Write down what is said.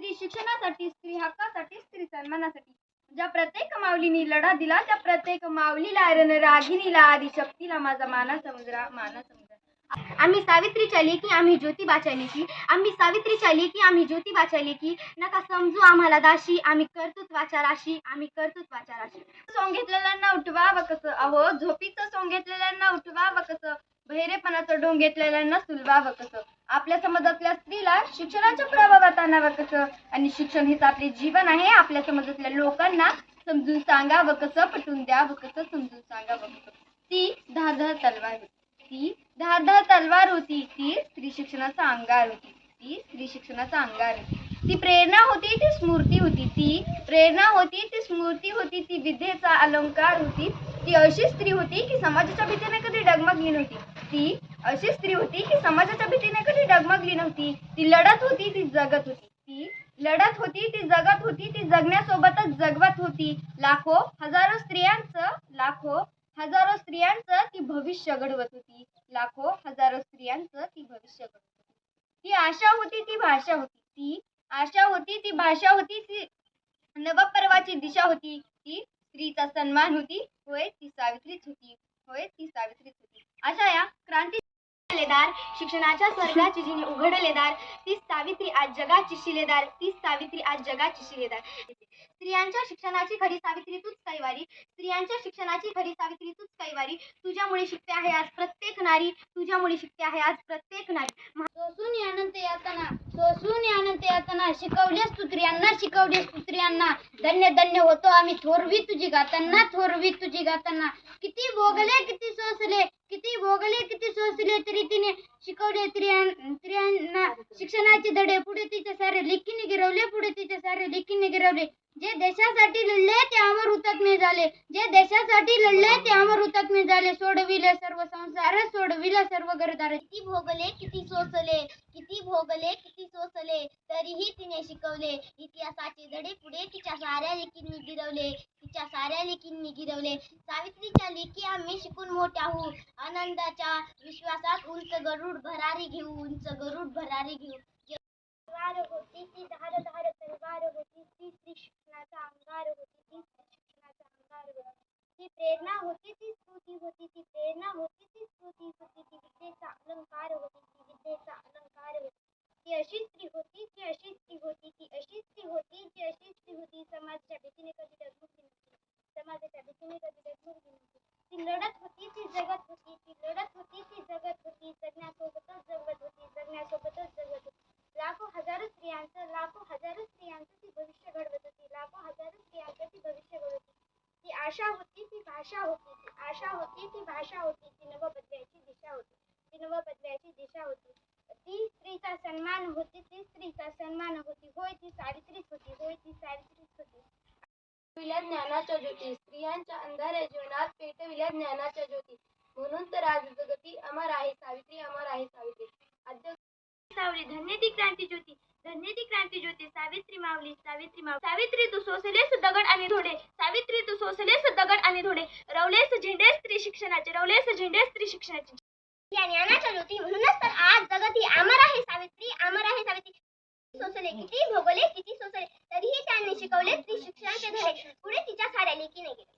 स्त्री शिक्षणासाठी, स्त्री हक्कासाठी, स्त्री सन्मानासाठी ज्या प्रत्येक माऊलीनी लढा दिला त्या प्रत्येक माऊलीला रणरागिणीला आदिशक्तीला माझा मानाचा मुजरा मानाचा मुजरा. आम्ही सावित्रीच्या लेकी, आम्ही ज्योतिबाच्या लेकी, आम्ही सावित्रीच्या लेकी, आम्ही ज्योतिबाच्या लेकी. नका समजू आम्हाला दाशी, आम्ही कर्तृत्वाच्या राशी, आम्ही कर्तृत्वाच्या राशी. सोंग घेतलेल्यांना उठवा व कसं, अहो झोपीचं सोंग घेतलेल्यांना उठवा व कसं, बहिरेपणाचं डोंग घेतलेल्यांना सुलवा व कसं. आपल्या समाजातल्या स्त्रीला शिक्षणाच्या प्रभावात आणावं कसं, आणि शिक्षण हेच आपले जीवन आहे. आपल्या समाजातल्या लोकांना समजून सांगावं कसं, पटवून द्यावं कसं, समजून सांगावं कसं. ती धारदार तलवार होती, ती धारदार तलवार होती, ती स्त्री शिक्षणाचा अंगार होती, ती स्त्री शिक्षणाचा अंगार होती. ती प्रेरणा होती, ती स्फूर्ती होती, ती प्रेरणा होती, ती स्फूर्ती होती, ती विद्येचा अलंकार होती. ती अशी स्त्री होती की समाजाच्या भीतीने कधी डगमगली नव्हती. ती अशी स्त्री होती की समाजाच्या भीतीने कधी डगमगली नव्हती. ती लढत होती, ती जगत होती, ती लढत होती, ती जगत होती, ती जगण्यासोबतच जगवत होती. लाखो हजारो स्त्रियांचं ती भविष्य घडवत होती. लाखो हजारो स्त्रियांचं ती भविष्य घडवत होती. ती आशा होती, ती भाषा होती, ती आशा होती, ती भाषा होती, ती नवपर्वाची दिशा होती. ती स्त्रीचा सन्मान होती. होय ती सावित्रीच होती, होय ती सावित्रीच होती. अशा या क्रांती शिक्षणाच्या स्वर्गाची जिने उघडले दार, ती सावित्री आज जगाची शिलेदार, ती सावित्री आज जगाची शिलेदार. स्त्रियांच्या शिक्षणाची खरी सावित्री तूच कैवारी, स्त्रियांच्या शिक्षणाची खरी सावित्री तूच कैवारी. तुझ्यामुळे शिकते आहे आज प्रत्येक नारी, तुझ्यामुळे शिकते आहे आज प्रत्येक नारी. सोसून अनंत यातना, सोसून अनंत यातना, शिकवलेस तू स्त्रियांना, शिकवलेस तू स्त्रियांना. धन्य धन्य होतो आम्ही थोरवी तुझी गाताना, थोरवी तुझी गाताना. किती भोगले किती सोसले, किती भोगले किती सोसले, तरी तिने शिकवले स्त्रियांना शिक्षणाचे धडे. पुढे तिचे सारे लेकीने गिरवले, पुढे तिचे सारे लेकीने गिरवले. जे देशासाठी लढले ते अमर हुतात्मे झाले, जे देशासाठी लढले ते अमर हुतात्मे झाले. सोडविले सर्व संसार, सोडविले सर्व घरदार. किती भोगले किती सोसले, किती भोगले किती सोसले, तरीही तिने शिकवले इतिहासाचे धडे. पुढे तिच्या साऱ्या लेकींनी गिरवले, तिच्या साऱ्या लेकींनी गिरवले. सावित्रीच्या लेकी आम्ही शिकून मोठ्या होऊ, आनंदाच्या विश्वासात उंच गरुड भरारी घेऊ, उंच गरुड भरारी घेऊ. होती ती धार धार तलवार होती, ती स्त्री शिक्षणाचा अंगार होती, ती शिक्षणाचा अंगार होती. ती प्रेरणा होती, ती स्फूर्ती होती, ती प्रेरणा होती, ती स्फूर्ती होती, ती विद्येचा अलंकार होती, ती विद्येचा अलंकार होती. ती अशी स्त्री होती, ती अशी स्त्री होती, ती अशी स्त्री होती, ती अशी स्त्री होती. समाजाच्या भीतीने कधी डगमगली नव्हती, समाजाच्या भीतीने कधी डगमगली नव्हती. ती लढत होती, ती जगत होती, ती लढत होती, ती जगत होती. जगण्यासोबतच जगत होती, जगण्यासोबतच जगत होती. लाखो हजारो स्त्रियांचं ती भविष्य घडवत होती, लाखो हजारो स्त्रियांचं ती भविष्य घडवत होती. ती आशा होती, ती भाषा होती, ती आशा होती, ती भाषा होती, ती नवबदल्याची दिशा होती, ती नवबदल्याची दिशा होती. ती स्त्रीचा सन्मान होती, ती स्त्रीचा सन्मान होती. होय ती सावित्रीच होती, होय ती सावित्रीच होती. पेटविल्या ज्ञानाच्या ज्योती, स्त्रियांच्या अंधाऱ्या जीवनात पेटविल्या ज्ञानाच्या ज्योती. म्हणून तर आज जगती अमर आहे सावित्री, अमर आहे सावित्री. सावली धन्य ती क्रांती ज्योती, धन्य ती क्रांती ज्योती. सावित्री माऊली, सावित्री माऊली. सावित्री तू सोसलेस दगड आणि धोडे, सावित्री तू सोसलेस दगड आणि धोडे. रवलेस झेंडे स्त्री शिक्षणाचे, रवलेस झेंडे स्त्री शिक्षणाचे. या ज्ञानाच्या ज्योती म्हणूनच तर आज जगती अमर आहे सावित्री, अमर आहे सावित्री. सोसले किती भोगले किती सोसले, तरीही त्यांनी शिकवले स्त्री शिक्षणाचे धडे. पुढे तिच्या साऱ्या लेकीने गेले.